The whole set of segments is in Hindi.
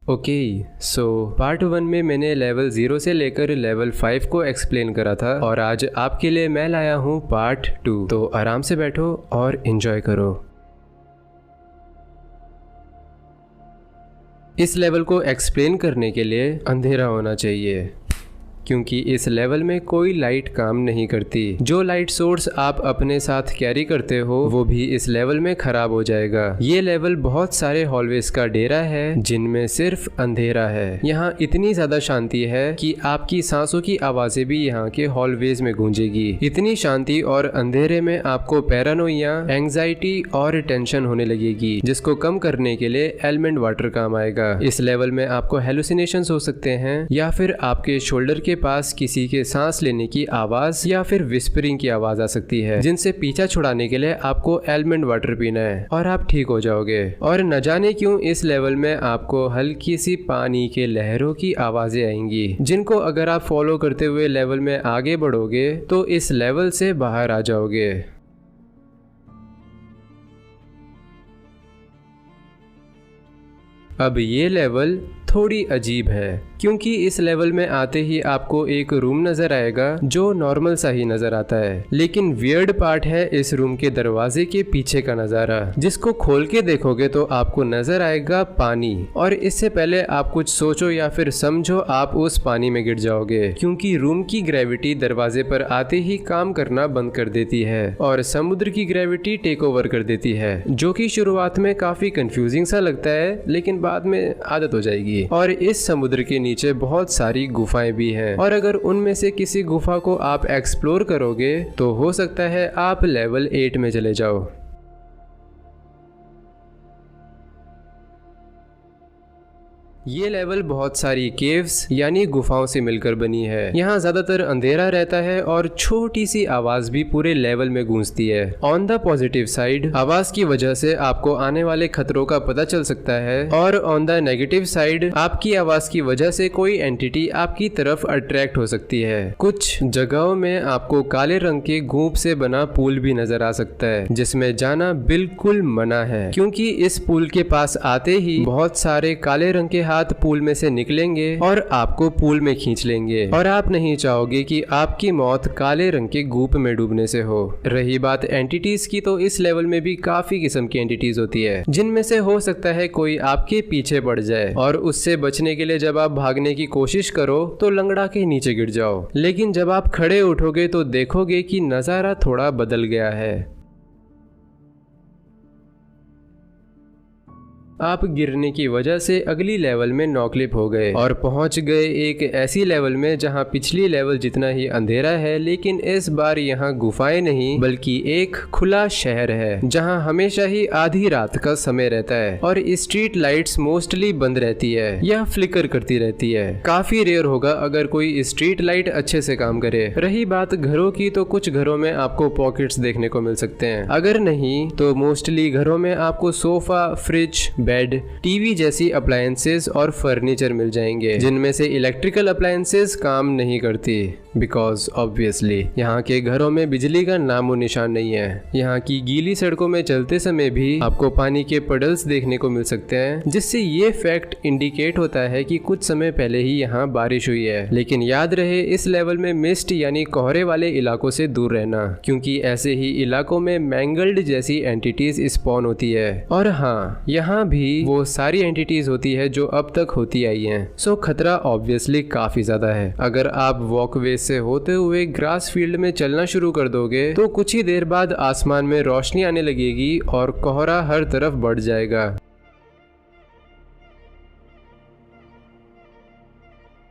ओके, सो पार्ट 1 में मैंने लेवल 0 से लेकर लेवल 5 को एक्सप्लेन करा था और आज आपके लिए मैं लाया हूँ पार्ट 2। तो आराम से बैठो और एंजॉय करो। इस लेवल को एक्सप्लेन करने के लिए अंधेरा होना चाहिए, क्योंकि इस लेवल में कोई लाइट काम नहीं करती। जो लाइट सोर्स आप अपने साथ कैरी करते हो वो भी इस लेवल में खराब हो जाएगा। ये लेवल बहुत सारे हॉलवेज का डेरा है जिनमें सिर्फ अंधेरा है। यहाँ इतनी ज्यादा शांति है कि आपकी सांसों की आवाजें भी यहाँ के हॉलवेज में गूंजेगी। इतनी शांति और अंधेरे में आपको पैरानोइया, एंजाइटी और टेंशन होने लगेगी, जिसको कम करने के लिए एलिमेंट वाटर काम आएगा। इस लेवल में आपको हेलुसिनेशंस हो सकते हैं या फिर आपके शोल्डर के पास किसी के सांस लेने की आवाज या फिर विस्परिंग की आवाज आ सकती है, जिनसे पीछा छुड़ाने के लिए आपको एलिमेंट वाटर पीना है और आप ठीक हो जाओगे। और न जाने क्यों इस लेवल में आपको हल्की सी पानी के लहरों की आवाजें आएंगी, जिनको अगर आप फॉलो करते हुए लेवल में आगे बढ़ोगे तो इस लेवल से बाहर आ जाओगे। अब ये लेवल थोड़ी अजीब है, क्योंकि इस लेवल में आते ही आपको एक रूम नजर आएगा जो नॉर्मल सा ही नजर आता है, लेकिन वियर्ड पार्ट है इस रूम के दरवाजे के पीछे का नजारा, जिसको खोल के देखोगे तो आपको नजर आएगा पानी। और इससे पहले आप कुछ सोचो या फिर समझो, आप उस पानी में गिर जाओगे, क्योंकि रूम की ग्रेविटी दरवाजे पर आते ही काम करना बंद कर देती है और समुद्र की ग्रेविटी टेक ओवर कर देती है, जो कि शुरुआत में काफी कंफ्यूजिंग सा लगता है, लेकिन बाद में आदत हो जाएगी। और इस समुद्र के नीचे बहुत सारी गुफाएं भी हैं, और अगर उनमें से किसी गुफा को आप एक्सप्लोर करोगे तो हो सकता है आप लेवल 8 में चले जाओ। ये लेवल बहुत सारी केव्स यानी गुफाओं से मिलकर बनी है। यहाँ ज्यादातर अंधेरा रहता है और छोटी सी आवाज भी पूरे लेवल में गूंजती है। ऑन द पॉजिटिव साइड, आवाज की वजह से आपको आने वाले खतरों का पता चल सकता है, और ऑन द नेगेटिव साइड, आपकी आवाज की वजह से कोई एंटिटी आपकी तरफ अट्रैक्ट हो सकती है। कुछ जगहों में आपको काले रंग के गूंप से बना पूल भी नजर आ सकता है, जिसमें जाना बिल्कुल मना है, क्योंकि इस पूल के पास आते ही बहुत सारे काले रंग के पूल में से निकलेंगे और आपको पूल में खींच लेंगे, और आप नहीं चाहोगे कि आपकी मौत काले रंग के गूप में डूबने से हो। रही बात एंटिटीज की, तो इस लेवल में भी काफी किस्म की एंटिटीज होती है, जिनमें से हो सकता है कोई आपके पीछे पड़ जाए, और उससे बचने के लिए जब आप भागने की कोशिश करो तो लंगड़ा के नीचे गिर जाओ, लेकिन जब आप खड़े उठोगे तो देखोगे कि नजारा थोड़ा बदल गया है। आप गिरने की वजह से अगली लेवल में नॉकलिप हो गए और पहुंच गए एक ऐसी लेवल में जहां पिछली लेवल जितना ही अंधेरा है, लेकिन इस बार यहां गुफाएं नहीं बल्कि एक खुला शहर है, जहां हमेशा ही आधी रात का समय रहता है और स्ट्रीट लाइट्स मोस्टली बंद रहती है या फ्लिकर करती रहती है। काफी रेयर होगा अगर कोई स्ट्रीट लाइट अच्छे से काम करे। रही बात घरों की, तो कुछ घरों में आपको पॉकेट्स देखने को मिल सकते हैं, अगर नहीं तो मोस्टली घरों में आपको सोफा, फ्रिज, बेड, टीवी जैसी अप्लायंसेस और फर्नीचर मिल जाएंगे, जिनमें से इलेक्ट्रिकल अप्लायंसेस काम नहीं करती, बिकॉज ऑब्वियसली यहाँ के घरों में बिजली का नामो निशान नहीं है। यहाँ की गीली सड़कों में चलते समय भी आपको पानी के पडल्स देखने को मिल सकते हैं, जिससे ये फैक्ट इंडिकेट होता है कि कुछ समय पहले ही यहाँ बारिश हुई है। लेकिन याद रहे, इस लेवल में मिस्ट यानी कोहरे वाले इलाकों से दूर रहना, क्योंकि ऐसे ही इलाकों में मैंगल्ड जैसी एंटिटीज स्पॉन होती है। और हाँ, यहाँ भी वो सारी एंटिटीज होती है जो अब तक होती आई हैं। सो खतरा ऑब्वियसली काफी ज्यादा है। अगर आप वॉकवे से होते हुए ग्रास फील्ड में चलना शुरू कर दोगे तो कुछ ही देर बाद आसमान में रोशनी आने लगेगी और कोहरा हर तरफ बढ़ जाएगा।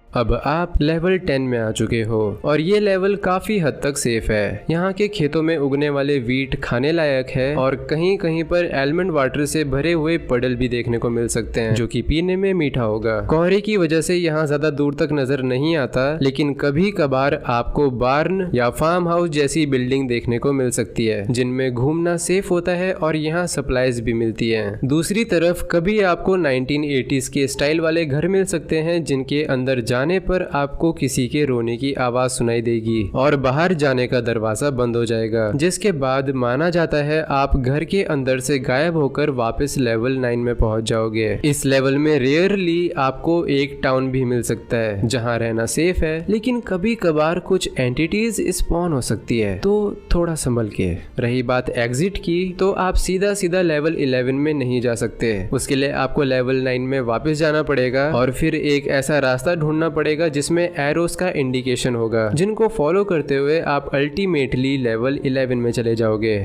अब आप लेवल 10 में आ चुके हो और ये लेवल काफी हद तक सेफ है। यहाँ के खेतों में उगने वाले वीट खाने लायक है और कहीं कहीं पर एलिमेंट वाटर से भरे हुए पडल भी देखने को मिल सकते हैं, जो कि पीने में मीठा होगा। कोहरे की वजह से यहाँ ज्यादा दूर तक नजर नहीं आता, लेकिन कभी कभार आपको बार्न या फार्म हाउस जैसी बिल्डिंग देखने को मिल सकती है, जिनमें घूमना सेफ होता है और यहाँ सप्लाईज भी मिलती है। दूसरी तरफ कभी आपको 1980s के स्टाइल वाले घर मिल सकते हैं, जिनके अंदर जाने जाने पर आपको किसी के रोने की आवाज सुनाई देगी और बाहर जाने का दरवाजा बंद हो जाएगा, जिसके बाद माना जाता है आप घर के अंदर से गायब होकर वापस लेवल 9 में पहुंच जाओगे। इस लेवल में रेयरली आपको एक टाउन भी मिल सकता है जहां रहना सेफ है, लेकिन कभी कभार कुछ एंटिटीज स्पॉन हो सकती है, तो थोड़ा संभल के। रही बात एग्जिट की, तो आप सीधा सीधा लेवल 11 में नहीं जा सकते। उसके लिए आपको लेवल 9 में वापस जाना पड़ेगा और फिर एक ऐसा रास्ता ढूंढना पड़ेगा जिसमें एरोस का इंडिकेशन होगा, जिनको फॉलो करते हुए आप अल्टीमेटली लेवल 11 में चले जाओगे।